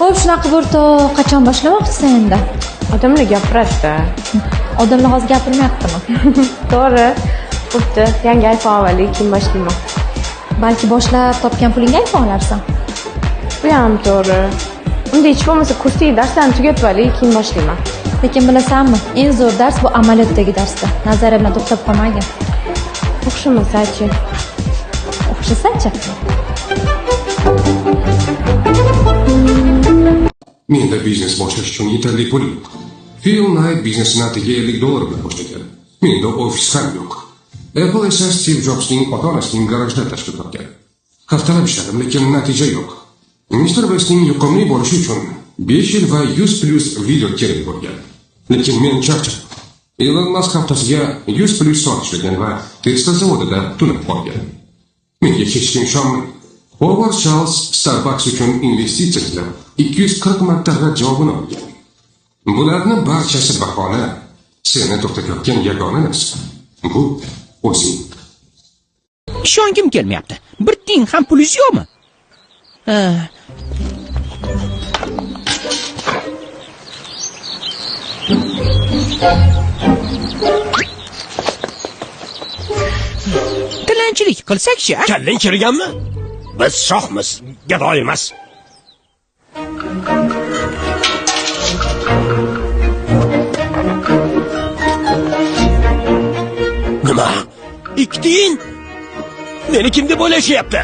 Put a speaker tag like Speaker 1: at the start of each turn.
Speaker 1: Xo'p, shunaqa o'rtoq, qachon boshlamoqchisan endi?
Speaker 2: Odamlar gapiradi-da.
Speaker 1: Odamlar hozir gapirmayaptimi?
Speaker 2: To'g'ri. Xuddi yangi iPhone avvaliga keyin boshlayman.
Speaker 1: Balki boshlab topgan pulingga iPhone olarsan.
Speaker 2: Bu ham to'g'ri. Unda hech bo'lmasa kursdagi darslarni tugatib olay, keyin boshlayman.
Speaker 1: Lekin bilasanmi, eng zo'r dars bu amaliyotdagi darsda. Nazariya bilan to'xtab qolmagin.
Speaker 2: O'xshamasachi.
Speaker 1: O'xshasachi?
Speaker 3: Menda biznes boshlash uchun yetarli pul yo'q. Phil Knight biznesini atigi $50 bilan boshlagan. Menda ofis ham yo'q. Apple esa Steve Jobsning ota-onasining garajida tashkil topgan. Haftalab ishladim, lekin natija yo'q. Mr. Bestning yuqumli bo'lishi uchun 5 yil va 100+ video kerak bo'lgan. Lekin men charchadim. Elon Musk haftasiga 100+ soat ishlagan va Tesla zavodida tunab qolgan. Menga hech kim ishonmaydi. Howard Charles Starbucks uchun investitsiya qilib 240 marta rad javobini olgan. Bularning barchasi bahona. Seni to'xtatayotgan yagona narsa bu o'zing.
Speaker 4: Ishongim kelmayapti. Bir tiyin ham pulingiz yo'qmi? Tilanchilik qilsak-chi?
Speaker 5: Kallang kirganmi? Biz shohmiz, gado emas. Nima? 2 tiyin? Meni kim deb o'ylashyapti?